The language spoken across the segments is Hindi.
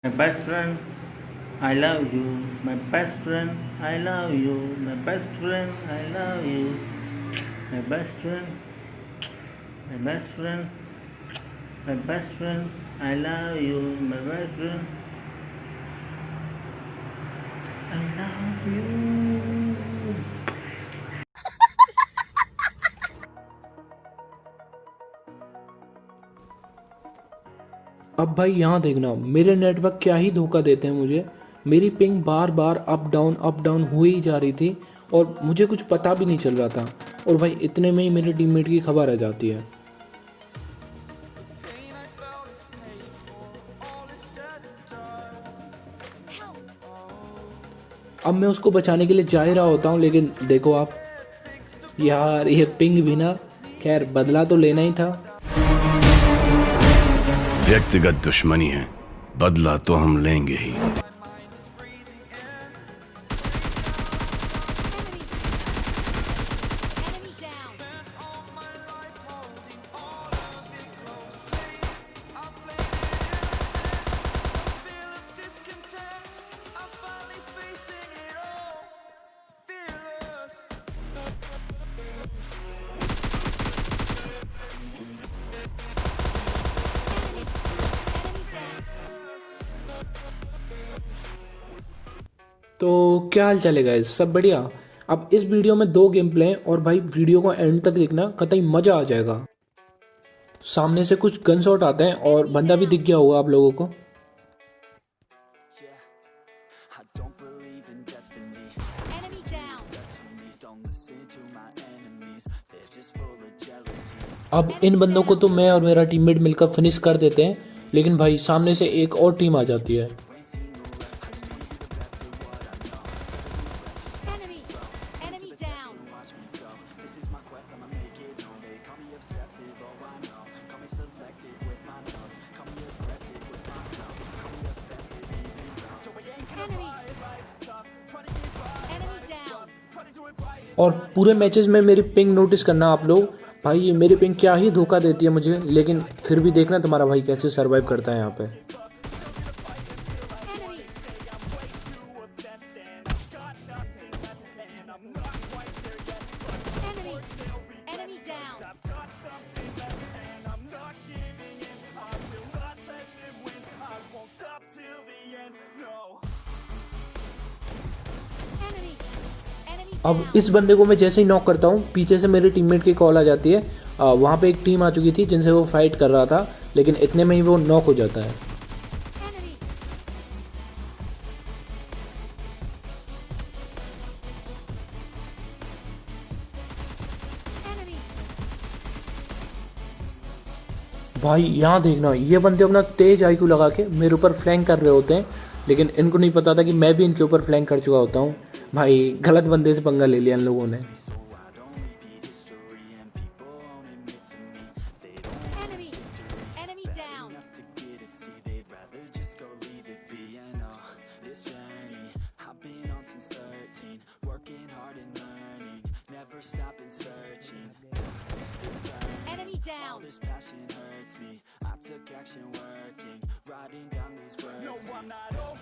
My best friend, I love you. My best friend, I love you. My best friend, I love you. My best friend, my best friend, my best friend, I love you. My best friend, I love you. अब भाई यहाँ देखना, मेरे नेटवर्क क्या ही धोखा देते हैं मुझे। मेरी पिंग बार बार अप डाउन हो ही जा रही थी और मुझे कुछ पता भी नहीं चल रहा था। और भाई इतने में ही मेरे टीममेट की खबर आ जाती है। अब मैं उसको बचाने के लिए जा ही रहा होता हूँ, लेकिन देखो आप यार, ये पिंग भी ना, खैर बदला तो लेना ही था। व्यक्तिगत दुश्मनी है, बदला तो हम लेंगे ही। तो क्या हाल चाल है गाइस, सब बढ़िया। अब इस वीडियो में दो गेम प्ले हैं और भाई वीडियो को एंड तक देखना, कतई मजा आ जाएगा। सामने से कुछ गन शॉट आते हैं और बंदा भी दिख गया होगा आप लोगों को। अब इन बंदों को तो मैं और मेरा टीममेट मिलकर फिनिश कर देते हैं, लेकिन भाई सामने से एक और टीम आ जाती है। और पूरे मैचेस में मेरी पिंग नोटिस करना आप लोग। भाई ये मेरी पिंग क्या ही धोखा देती है मुझे, लेकिन फिर भी देखना तुम्हारा भाई कैसे सरवाइव करता है यहाँ पे। अब इस बंदे को मैं जैसे ही नॉक करता हूँ, पीछे से मेरे टीममेट की कॉल आ जाती है। वहाँ पे एक टीम आ चुकी थी जिनसे वो फाइट कर रहा था, लेकिन इतने में ही वो नॉक हो जाता है। भाई यहाँ देखना, ये बंदे अपना तेज आईक्यू लगा के मेरे ऊपर फ्लैंक कर रहे होते हैं, लेकिन इनको नहीं पता था कि मैं भी इनके ऊपर फ्लैंक कर चुका होता हूँ। भाई गलत बंदे से पंगा ले लिया इन लोगों ने।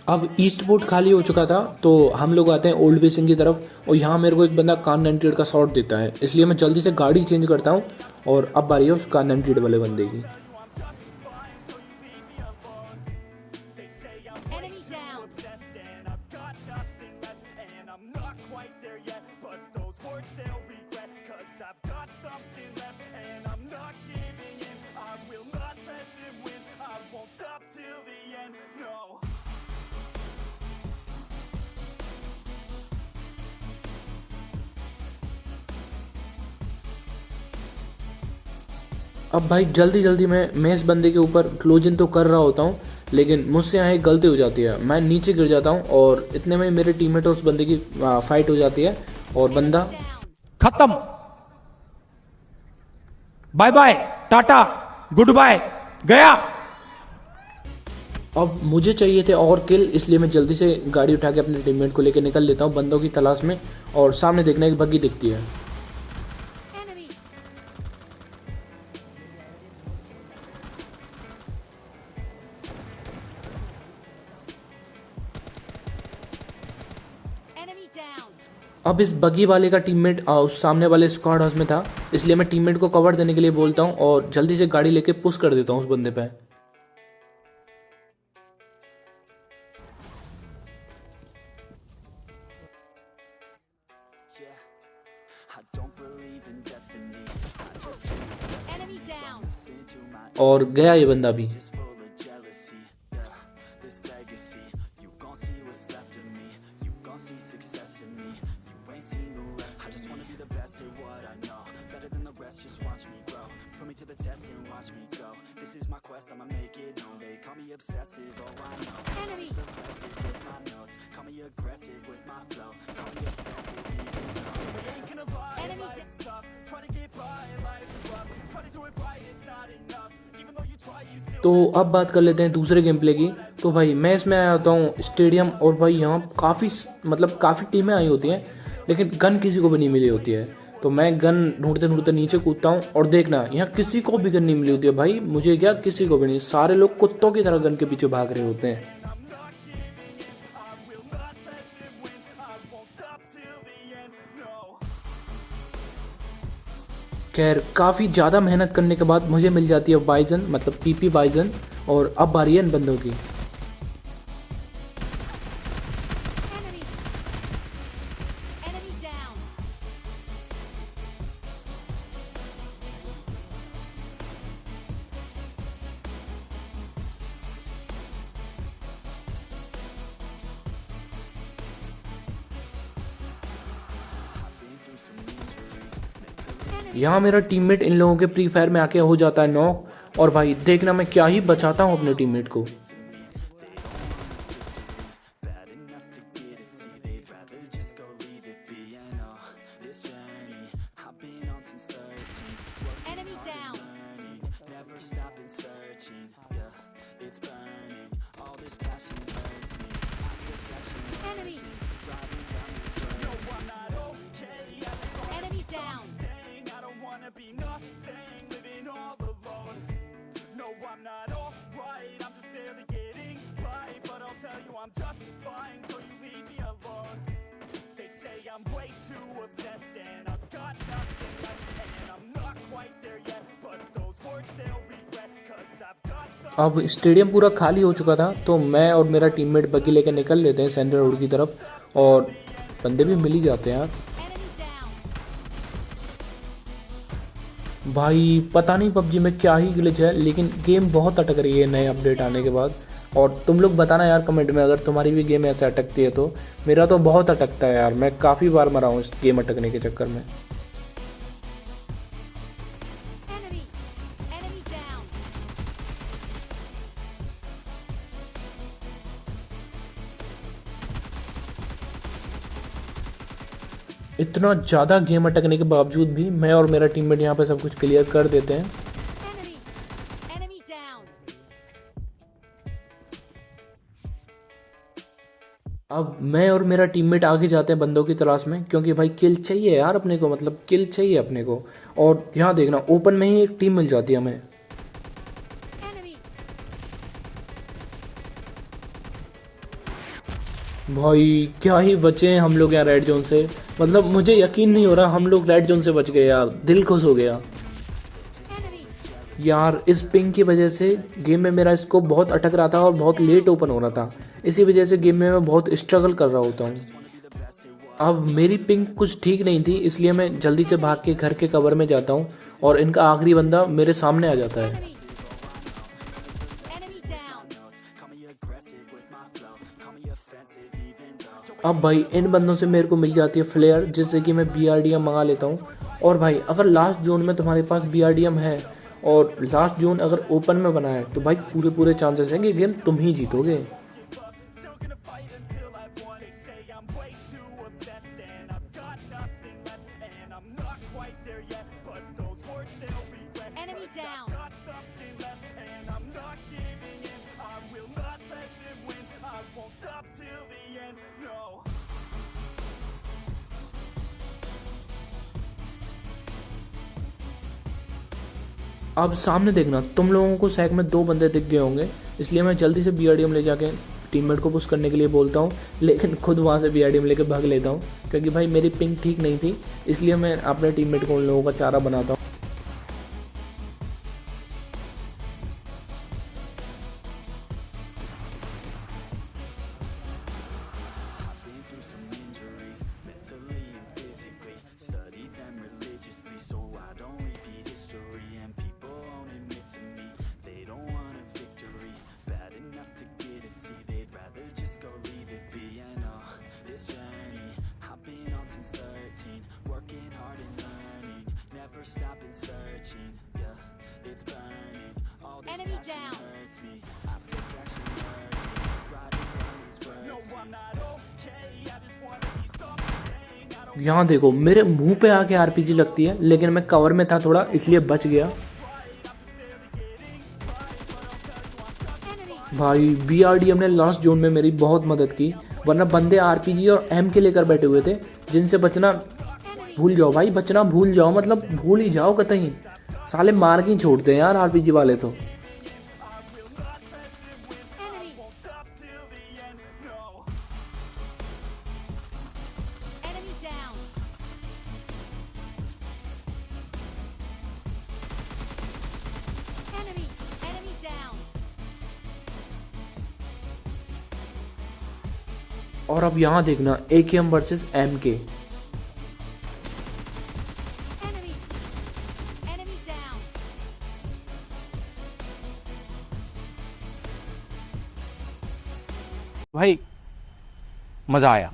अब ईस्ट पोर्ट खाली हो चुका था, तो हम लोग आते हैं ओल्ड बेसिन की तरफ। और यहाँ मेरे को एक बंदा कार 98 का शॉट देता है, इसलिए मैं जल्दी से गाड़ी चेंज करता हूँ। और अब बारी है उस कार 98 वाले बंदे की। अब भाई जल्दी जल्दी मैं इस बंदे के ऊपर क्लोज इन तो कर रहा होता हूँ, लेकिन मुझसे यहाँ एक गलती हो जाती है। मैं नीचे गिर जाता हूँ और इतने में मेरे टीममेट और उस बंदे की फाइट हो जाती है और बंदा खत्म। Bye bye, tata, goodbye, गया। अब मुझे चाहिए थे और किल, इसलिए मैं जल्दी से गाड़ी उठा के अपने टीममेट को लेकर निकल लेता हूँ बंदों की तलाश में। और सामने देखना एक बग्गी दिखती है। अब इस बगी वाले का टीममेट उस सामने वाले स्क्वाड हाउस में था, इसलिए मैं टीममेट को कवर देने के लिए बोलता हूँ और जल्दी से गाड़ी लेके पुश कर देता हूँ उस बंदे पे। Enemy down. और गया ये बंदा भी। Enemy. Enemy तो अब बात कर लेते हैं दूसरे गेम प्ले की। तो भाई मैं इसमें आया होता हूँ स्टेडियम, और भाई यहाँ काफ़ी टीमें आई होती हैं, लेकिन गन किसी को भी नहीं मिली होती है। तो मैं गन ढूंढते ढूंढते नीचे कूदता हूँ और देखना यहाँ किसी को भी गन नहीं मिली होती है। भाई मुझे क्या, किसी को भी नहीं, सारे लोग कुत्तों की तरह गन के पीछे भाग रहे होते हैं। खैर काफ़ी ज़्यादा मेहनत करने के बाद मुझे मिल जाती है बाइजन, मतलब पीपी बाइजन, और अब बारी है इन बंदों की। Enemy. Enemy down. यहाँ मेरा टीममेट इन लोगों के फ्री फायर में आके हो जाता है नॉक, और भाई देखना मैं क्या ही बचाता हूँ अपने टीममेट को। Enemy down. Enemy. Enemy down. अब स्टेडियम पूरा खाली हो चुका था, तो मैं और मेरा टीममेट बग्गी लेकर निकल लेते हैं सेंट्रल रोड की तरफ, और बंदे भी मिल ही जाते हैं यार। Enemy down. भाई पता नहीं पबजी में क्या ही ग्लिच है, लेकिन गेम बहुत अटक रही है नए अपडेट आने के बाद। और तुम लोग बताना यार कमेंट में अगर तुम्हारी भी गेम ऐसे अटकती है तो। मेरा तो बहुत अटकता है यार, मैं काफ़ी बार मरा हूँ इस गेम अटकने के चक्कर में। Enemy. Enemy down. इतना ज़्यादा गेम अटकने के बावजूद भी मैं और मेरा टीममेट यहाँ पे सब कुछ क्लियर कर देते हैं। Enemy. Enemy down. अब मैं और मेरा टीममेट आगे जाते हैं बंदों की तलाश में, क्योंकि भाई किल चाहिए यार अपने को, मतलब किल चाहिए अपने को। और यहाँ देखना ओपन में ही एक टीम मिल जाती है हमें। Enemy. भाई क्या ही बचे हैं हम लोग यार रेड जोन से, मतलब मुझे यकीन नहीं हो रहा हम लोग रेड जोन से बच गए यार, दिल खुश हो गया Enemy. यार। इस पिंग की वजह से गेम में मेरा स्कोप बहुत अटक रहा था और बहुत लेट ओपन हो रहा था, इसी वजह से गेम में मैं बहुत स्ट्रगल कर रहा होता हूँ। अब मेरी पिंग कुछ ठीक नहीं थी, इसलिए मैं जल्दी से भाग के घर के कवर में जाता हूँ और इनका आखिरी बंदा मेरे सामने आ जाता है। Enemy. Enemy down. अब भाई इन बंदों से मेरे को मिल जाती है फ्लेयर, जिससे कि मैं BRDM मंगा लेता हूँ। और भाई अगर लास्ट जोन में तुम्हारे पास BRDM है और लास्ट जोन अगर ओपन में बना है, तो भाई पूरे चांसेस हैं कि गेम तुम ही जीतोगे। Enemy down. अब सामने देखना तुम लोगों को सैक में 2 बंदे दिख गए होंगे, इसलिए मैं जल्दी से BRDM ले जाके टीममेट को पुश करने के लिए बोलता हूँ, लेकिन खुद वहाँ से बीआरडीएम लेके भाग लेता हूँ, क्योंकि भाई मेरी पिंग ठीक नहीं थी, इसलिए मैं अपने टीममेट को उन लोगों का चारा बनाता हूँ। Enemy down. यहाँ देखो मेरे मुंह पे आके आरपीजी लगती है, लेकिन मैं कवर में था थोड़ा, इसलिए बच गया। भाई बीआरडीएम ने लास्ट जोन में मेरी बहुत मदद की, वरना बंदे आरपीजी और एम के लेकर बैठे हुए थे, जिनसे बचना भूल जाओ भाई, बचना भूल जाओ, मतलब भूल ही जाओ कतई। साले मार के ही छोड़ते हैं यार आरपीजी वाले तो। Enemy down. Enemy down. और अब यहाँ देखना AKM versus MK। Enemy down. भाई मजा आया।